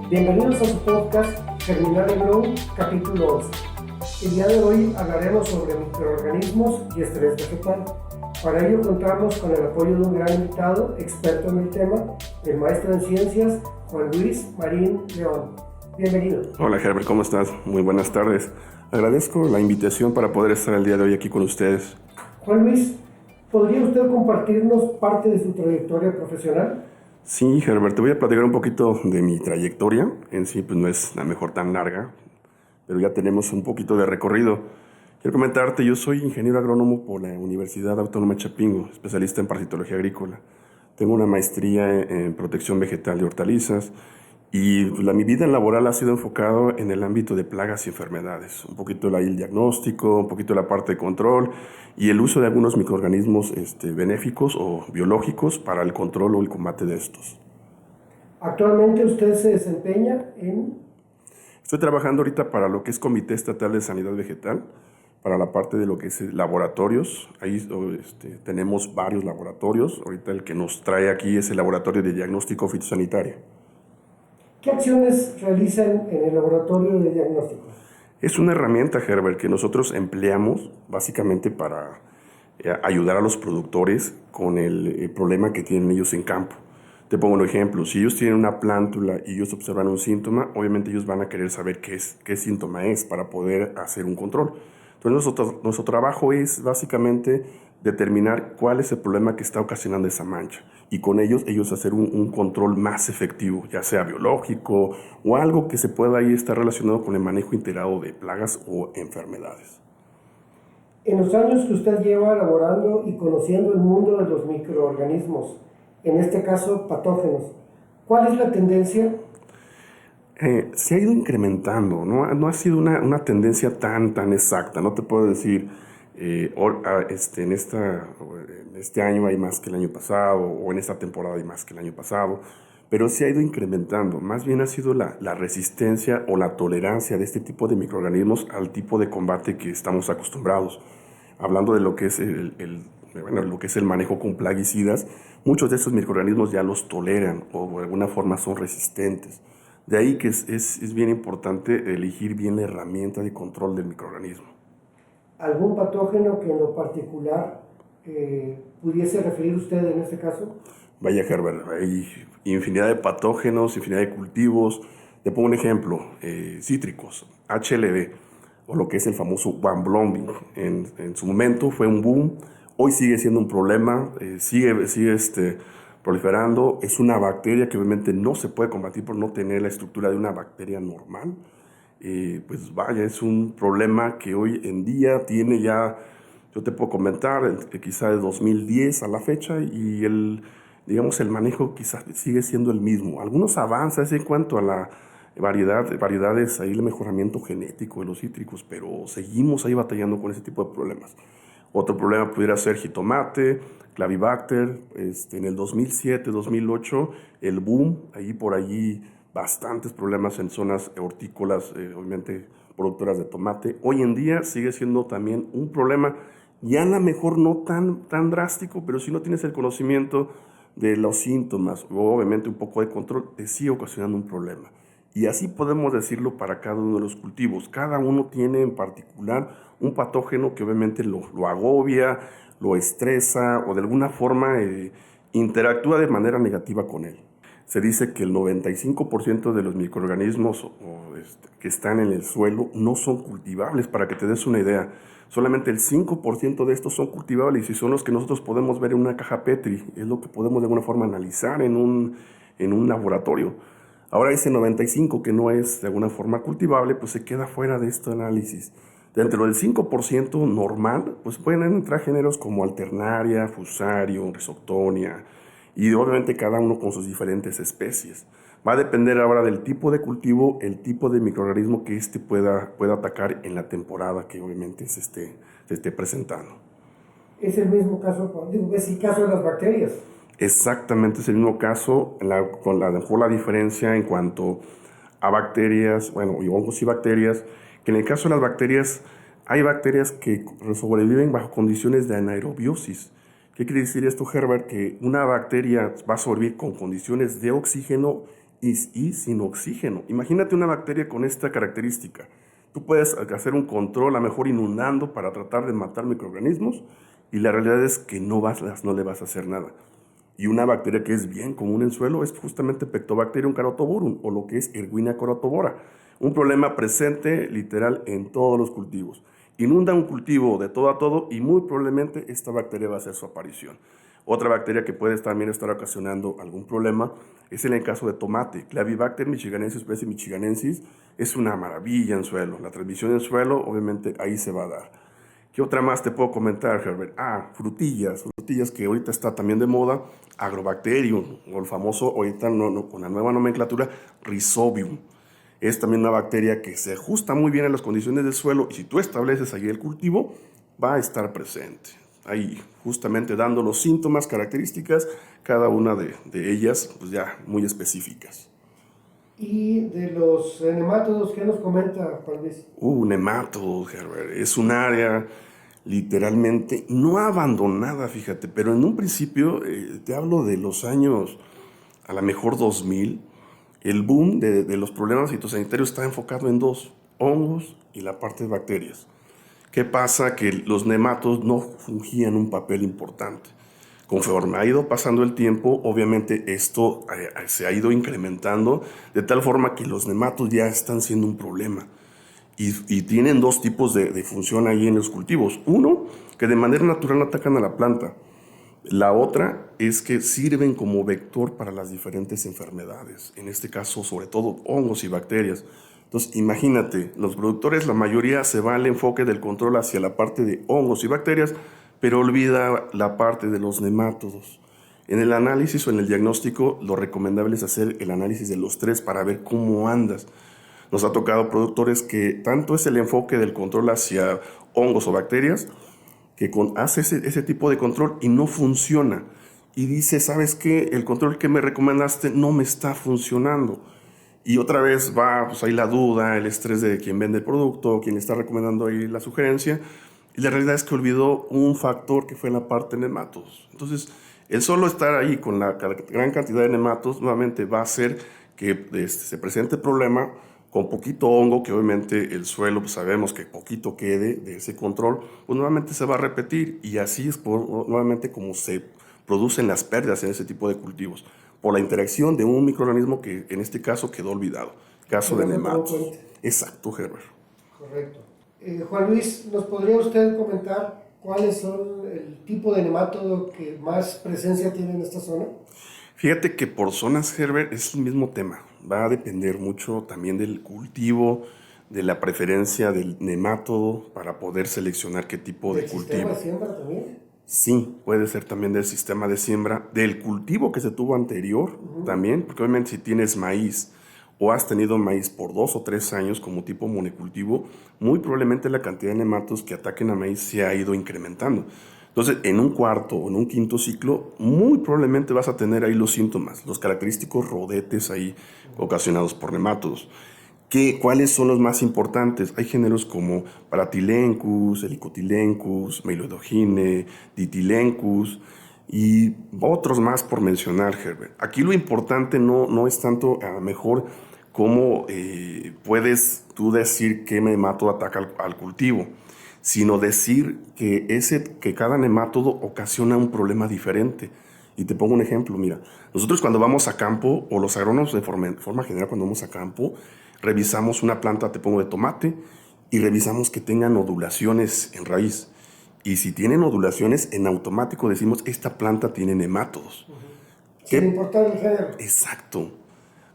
Bienvenidos a su podcast Germinar en Grow, capítulo 11. El día de hoy hablaremos sobre microorganismos y estrés vegetal. Para ello contamos con el apoyo de un gran invitado, experto en el tema, el maestro en ciencias, Juan Luis Marín León. Bienvenido. Hola Herbert, ¿cómo estás? Muy buenas tardes. Agradezco la invitación para poder estar el día de hoy aquí con ustedes. Juan Luis, ¿podría usted compartirnos parte de su trayectoria profesional? Sí, Herbert, te voy a platicar un poquito de mi trayectoria. En sí, pues no es a lo mejor tan larga, pero ya tenemos un poquito de recorrido. Quiero comentarte, yo soy ingeniero agrónomo por la Universidad Autónoma de Chapingo, especialista en parasitología agrícola. Tengo una maestría en protección vegetal de hortalizas y mi vida laboral ha sido enfocado en el ámbito de plagas y enfermedades. Un poquito el diagnóstico, un poquito la parte de control y el uso de algunos microorganismos benéficos o biológicos para el control o el combate de estos. Actualmente usted se desempeña en... Estoy trabajando ahorita para lo que es Comité Estatal de Sanidad Vegetal, para la parte de lo que es laboratorios. Ahí tenemos varios laboratorios. Ahorita el que nos trae aquí es el Laboratorio de Diagnóstico Fitosanitario. ¿Qué acciones realizan en el laboratorio de diagnóstico? Es una herramienta, Herbert, que nosotros empleamos básicamente para ayudar a los productores con el problema que tienen ellos en campo. Te pongo un ejemplo, si ellos tienen una plántula y ellos observan un síntoma, obviamente ellos van a querer saber qué síntoma es para poder hacer un control. Entonces nuestro trabajo es básicamente determinar cuál es el problema que está ocasionando esa mancha y con ellos hacer un control más efectivo, ya sea biológico o algo que se pueda ahí estar relacionado con el manejo integrado de plagas o enfermedades. En los años que usted lleva elaborando y conociendo el mundo de los microorganismos, en este caso patógenos, ¿cuál es la tendencia? Se ha ido incrementando, no ha sido una tendencia tan exacta. No te puedo decir, en este año hay más que el año pasado, o en esta temporada hay más que el año pasado, pero se ha ido incrementando. Más bien ha sido la resistencia o la tolerancia de este tipo de microorganismos al tipo de combate que estamos acostumbrados. Hablando de lo que es lo que es el manejo con plaguicidas, muchos de estos microorganismos ya los toleran o de alguna forma son resistentes. De ahí que es bien importante elegir bien la herramienta de control del microorganismo. ¿Algún patógeno que en lo particular pudiese referir usted en este caso? Vaya Herbert, hay infinidad de patógenos, infinidad de cultivos. Te pongo un ejemplo, cítricos, HLB, o lo que es el famoso Van Blombing. En su momento fue un boom, hoy sigue siendo un problema, sigue proliferando. Es una bacteria que obviamente no se puede combatir por no tener la estructura de una bacteria normal. Pues vaya, es un problema que hoy en día tiene ya, yo te puedo comentar, quizá de 2010 a la fecha y el manejo quizás sigue siendo el mismo. Algunos avances en cuanto a la variedades, ahí el mejoramiento genético de los cítricos, pero seguimos ahí batallando con ese tipo de problemas. Otro problema pudiera ser jitomate, clavibacter, en el 2007, 2008, el boom, ahí por allí bastantes problemas en zonas hortícolas, obviamente productoras de tomate. Hoy en día sigue siendo también un problema, ya a lo mejor no tan drástico, pero si no tienes el conocimiento de los síntomas o obviamente un poco de control, te sigue ocasionando un problema. Y así podemos decirlo para cada uno de los cultivos. Cada uno tiene en particular un patógeno que obviamente lo agobia, lo estresa o de alguna forma interactúa de manera negativa con él. Se dice que el 95% de los microorganismos que están en el suelo no son cultivables, para que te des una idea. Solamente el 5% de estos son cultivables y son los que nosotros podemos ver en una caja Petri. Es lo que podemos de alguna forma analizar en un laboratorio. Ahora ese 95% que no es de alguna forma cultivable, pues se queda fuera de este análisis. Dentro del 5% normal, pues pueden entrar géneros como Alternaria, Fusarium, Rhizoctonia, y obviamente cada uno con sus diferentes especies. Va a depender ahora del tipo de cultivo, el tipo de microorganismo que pueda atacar en la temporada que obviamente se esté presentando. Es el mismo caso, es el caso de las bacterias. Exactamente, es el mismo caso, con la diferencia en cuanto a bacterias, y hongos y bacterias, que en el caso de las bacterias, hay bacterias que sobreviven bajo condiciones de anaerobiosis. ¿Qué quiere decir esto, Herbert? Que una bacteria va a sobrevivir con condiciones de oxígeno y sin oxígeno. Imagínate una bacteria con esta característica. Tú puedes hacer un control, a lo mejor inundando, para tratar de matar microorganismos, y la realidad es que no le vas a hacer nada. Y una bacteria que es bien común en suelo es justamente Pectobacterium carotoborum, o lo que es Erwinia carotovora. Un problema presente literal en todos los cultivos. Inunda un cultivo de todo a todo y muy probablemente esta bacteria va a hacer su aparición. Otra bacteria que puede también estar ocasionando algún problema es en el caso de tomate. Clavibacter michiganensis, especie michiganensis, es una maravilla en suelo. La transmisión en suelo, obviamente, ahí se va a dar. ¿Qué otra más te puedo comentar, Herbert? Frutillas que ahorita está también de moda, Agrobacterium, o el famoso, ahorita con la nueva nomenclatura, Rhizobium. Es también una bacteria que se ajusta muy bien a las condiciones del suelo y si tú estableces allí el cultivo, va a estar presente. Ahí, justamente dando los síntomas, características, cada una de ellas, pues ya muy específicas. Y de los nemátodos, ¿qué nos comenta Juan Luis? Nemátodos, Herbert, es un área literalmente no abandonada, fíjate, pero en un principio, te hablo de los años, a lo mejor 2000, el boom de los problemas fitosanitarios está enfocado en dos, hongos y la parte de bacterias. ¿Qué pasa? Que los nematodos no fungían un papel importante. Conforme ha ido pasando el tiempo, obviamente esto se ha ido incrementando de tal forma que los nematodos ya están siendo un problema. Y tienen dos tipos de función ahí en los cultivos. Uno, que de manera natural atacan a la planta. La otra es que sirven como vector para las diferentes enfermedades. En este caso, sobre todo, hongos y bacterias. Entonces, imagínate, los productores, la mayoría se va al enfoque del control hacia la parte de hongos y bacterias, pero olvida la parte de los nemátodos. En el análisis o en el diagnóstico, lo recomendable es hacer el análisis de los tres para ver cómo andas. Nos ha tocado productores que tanto es el enfoque del control hacia hongos o bacterias, que hace ese tipo de control y no funciona. Y dice, ¿sabes qué? El control que me recomendaste no me está funcionando. Y otra vez va pues ahí la duda, el estrés de quien vende el producto, quien le está recomendando ahí la sugerencia. Y la realidad es que olvidó un factor que fue la parte de nematodos. Entonces, el solo estar ahí con la gran cantidad de nematodos nuevamente va a hacer que se presente el problema con poquito hongo, que obviamente el suelo, pues sabemos que poquito quede de ese control, pues nuevamente se va a repetir y así es nuevamente como se producen las pérdidas en ese tipo de cultivos, por la interacción de un microorganismo que en este caso quedó olvidado, caso de nematodos. Exacto, Herbert. Correcto. Juan Luis, ¿nos podría usted comentar cuáles son el tipo de nemátodo que más presencia tiene en esta zona? Fíjate que por zonas, Herbert, es el mismo tema. Va a depender mucho también del cultivo, de la preferencia del nemátodo para poder seleccionar qué tipo de cultivo. ¿Del sistema de siembra también? Sí, puede ser también del sistema de siembra, del cultivo que se tuvo anterior también, porque obviamente si tienes maíz o has tenido maíz por 2 o 3 años como tipo monocultivo, muy probablemente la cantidad de nematodos que ataquen a maíz se ha ido incrementando. Entonces, en un cuarto o en un quinto ciclo, muy probablemente vas a tener ahí los síntomas, los característicos rodetes ahí ocasionados por nematodos. ¿Cuáles son los más importantes? Hay géneros como Paratylencus, Helicotylencus, Meloidogine, Ditilencus y otros más por mencionar, Herbert. Aquí lo importante no es tanto a lo mejor cómo puedes tú decir qué nematodo ataca al cultivo, sino decir que cada nemátodo ocasiona un problema diferente. Y te pongo un ejemplo, mira, nosotros cuando vamos a campo, o los agrónomos de forma general cuando vamos a campo, revisamos una planta, te pongo de tomate, y revisamos que tenga nodulaciones en raíz. Y si tiene nodulaciones, en automático decimos, esta planta tiene nemátodos. Sin importar el género. Exacto.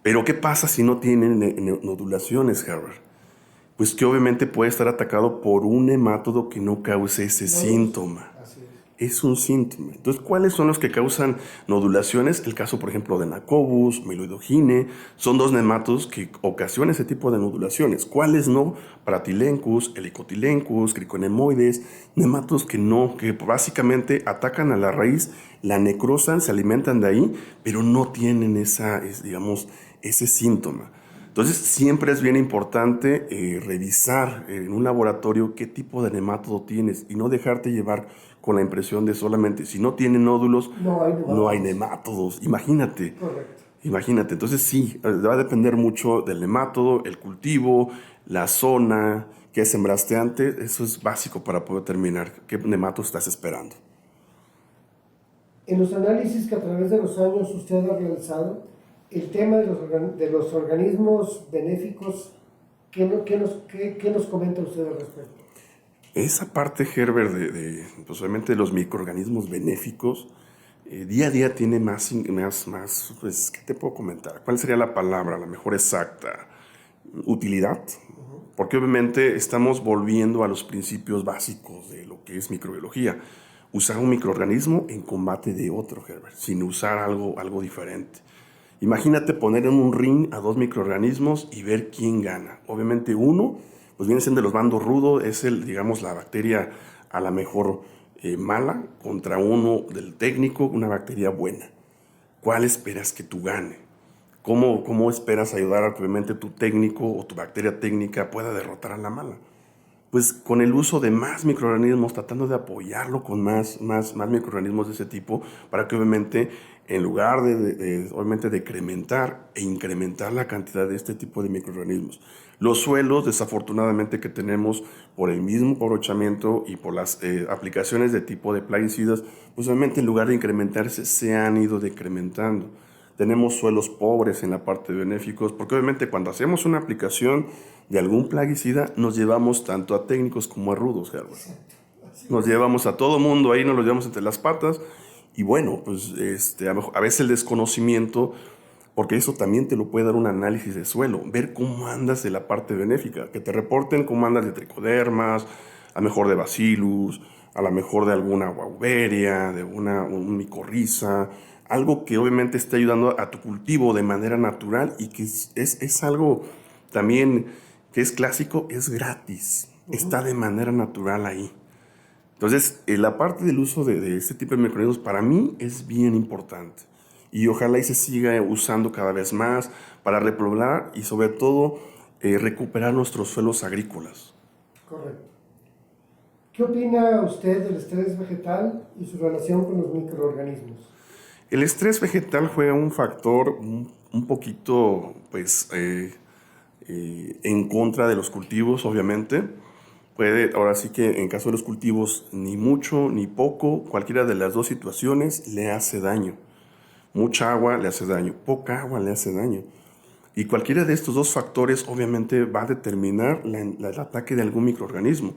Pero ¿qué pasa si no tiene nodulaciones, Herbert? Pues que obviamente puede estar atacado por un nemátodo que no cause ese síntoma. Así es. Es un síntoma. Entonces, ¿cuáles son los que causan nodulaciones? El caso, por ejemplo, de Nacobus, Meloidogine, son dos nematodos que ocasionan ese tipo de nodulaciones. ¿Cuáles no? Paratylencus, Helicotylencus, Criconemoides, nematodos que básicamente atacan a la raíz, la necrosan, se alimentan de ahí, pero no tienen ese síntoma. Entonces, siempre es bien importante revisar en un laboratorio qué tipo de nemátodo tienes y no dejarte llevar con la impresión de solamente si no tiene nódulos, no hay nemátodos. Imagínate. Correcto. Imagínate, entonces sí, va a depender mucho del nemátodo, el cultivo, la zona, qué sembraste antes, eso es básico para poder determinar qué nemato estás esperando. En los análisis que a través de los años usted ha realizado, el tema de los organismos benéficos, ¿qué nos comenta usted al respecto? Esa parte, Herbert, pues obviamente de los microorganismos benéficos, día a día tiene pues, ¿qué te puedo comentar? ¿Cuál sería la palabra, la mejor exacta? Utilidad. Porque obviamente estamos volviendo a los principios básicos de lo que es microbiología. Usar un microorganismo en combate de otro, Herbert, sin usar algo diferente. Imagínate poner en un ring a dos microorganismos y ver quién gana. Obviamente uno, pues viene siendo de los bandos rudos, es la bacteria a la mejor mala, contra uno del técnico, una bacteria buena. ¿Cuál esperas que tú gane? ¿Cómo esperas ayudar a que obviamente tu técnico o tu bacteria técnica pueda derrotar a la mala? Pues con el uso de más microorganismos, tratando de apoyarlo con más microorganismos de ese tipo, para que obviamente en lugar obviamente decrementar e incrementar la cantidad de este tipo de microorganismos. Los suelos, desafortunadamente, que tenemos por el mismo aprovechamiento y por las aplicaciones de tipo de plaguicidas, pues obviamente en lugar de incrementarse, se han ido decrementando. Tenemos suelos pobres en la parte de benéficos, porque obviamente cuando hacemos una aplicación de algún plaguicida, nos llevamos tanto a técnicos como a rudos, Herbert. Nos llevamos a todo mundo, ahí nos los llevamos entre las patas, y bueno, pues a veces el desconocimiento, porque eso también te lo puede dar un análisis de suelo, ver cómo andas de la parte benéfica, que te reporten cómo andas de tricodermas, a lo mejor de bacillus, a lo mejor de alguna guauberia, de un micorriza, algo que obviamente esté ayudando a tu cultivo de manera natural y que es algo también que es clásico, es gratis, está de manera natural ahí. Entonces, la parte del uso de este tipo de microorganismos para mí es bien importante y ojalá y se siga usando cada vez más para repoblar y sobre todo recuperar nuestros suelos agrícolas. Correcto. ¿Qué opina usted del estrés vegetal y su relación con los microorganismos? El estrés vegetal juega un factor un poquito, pues, en contra de los cultivos, obviamente. Ahora sí que en caso de los cultivos, ni mucho ni poco, cualquiera de las dos situaciones le hace daño. Mucha agua le hace daño, poca agua le hace daño. Y cualquiera de estos dos factores obviamente va a determinar el ataque de algún microorganismo.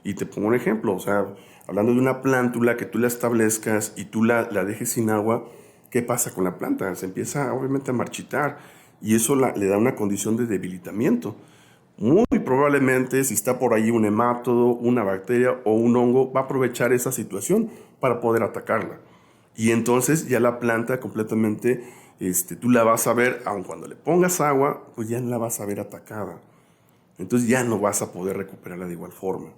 Y te pongo un ejemplo, o sea, hablando de una plántula que tú la establezcas y tú la dejes sin agua, ¿qué pasa con la planta? Se empieza obviamente a marchitar y eso le da una condición de debilitamiento. Muy probablemente si está por ahí un nemátodo, una bacteria o un hongo, va a aprovechar esa situación para poder atacarla. Y entonces ya la planta completamente, tú la vas a ver, aun cuando le pongas agua, pues ya la vas a ver atacada. Entonces ya no vas a poder recuperarla de igual forma.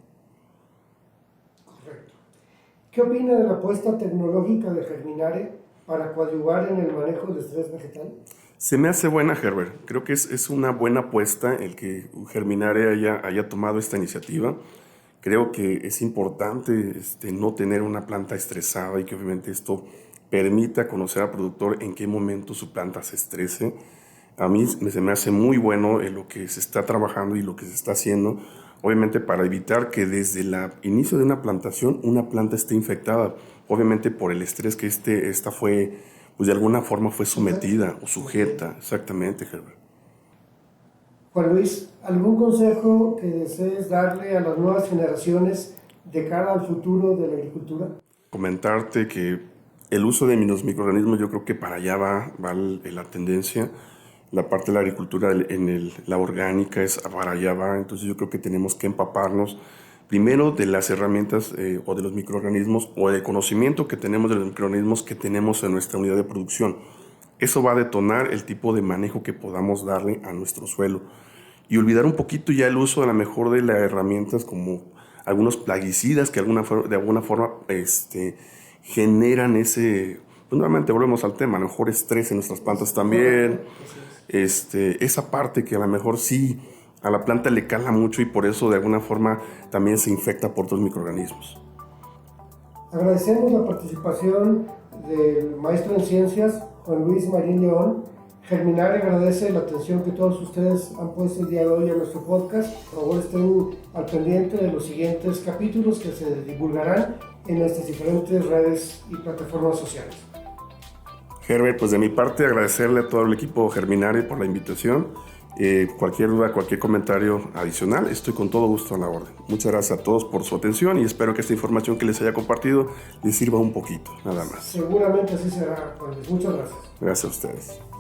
Correcto. ¿Qué opina de la apuesta tecnológica de Germinare para coadyuvar en el manejo del estrés vegetal? Se me hace buena, Herbert. Creo que es una buena apuesta el que Germinare haya tomado esta iniciativa. Creo que es importante no tener una planta estresada y que obviamente esto permita conocer al productor en qué momento su planta se estrese. A mí se me hace muy bueno lo que se está trabajando y lo que se está haciendo, obviamente para evitar que desde el inicio de una plantación una planta esté infectada, obviamente por el estrés que esta fue, pues de alguna forma fue sometida o sujeta. Exactamente, Herbert. Juan Luis, ¿algún consejo que desees darle a las nuevas generaciones de cara al futuro de la agricultura? Comentarte que el uso de los microorganismos, yo creo que para allá va la tendencia. La parte de la agricultura la orgánica es para allá va. Entonces yo creo que tenemos que empaparnos primero de las herramientas o de los microorganismos o del conocimiento que tenemos de los microorganismos que tenemos en nuestra unidad de producción. Eso va a detonar el tipo de manejo que podamos darle a nuestro suelo. Y olvidar un poquito ya el uso de la mejor de las herramientas como algunos plaguicidas que de alguna forma generan ese, pues nuevamente volvemos al tema, a lo mejor estrés en nuestras plantas también, esa parte que a lo mejor sí a la planta le cala mucho y por eso de alguna forma también se infecta por otros microorganismos. Agradecemos la participación del maestro en ciencias Juan Luis Marín León, Germinar agradece la atención que todos ustedes han puesto el día de hoy a nuestro podcast. Por favor, estén al pendiente de los siguientes capítulos que se divulgarán en nuestras diferentes redes y plataformas sociales. Herbert, pues de mi parte agradecerle a todo el equipo Germinare por la invitación. Cualquier duda, cualquier comentario adicional, estoy con todo gusto a la orden. Muchas gracias a todos por su atención y espero que esta información que les haya compartido les sirva un poquito, nada más. Seguramente así será, Juan Luis. Muchas gracias. Gracias a ustedes.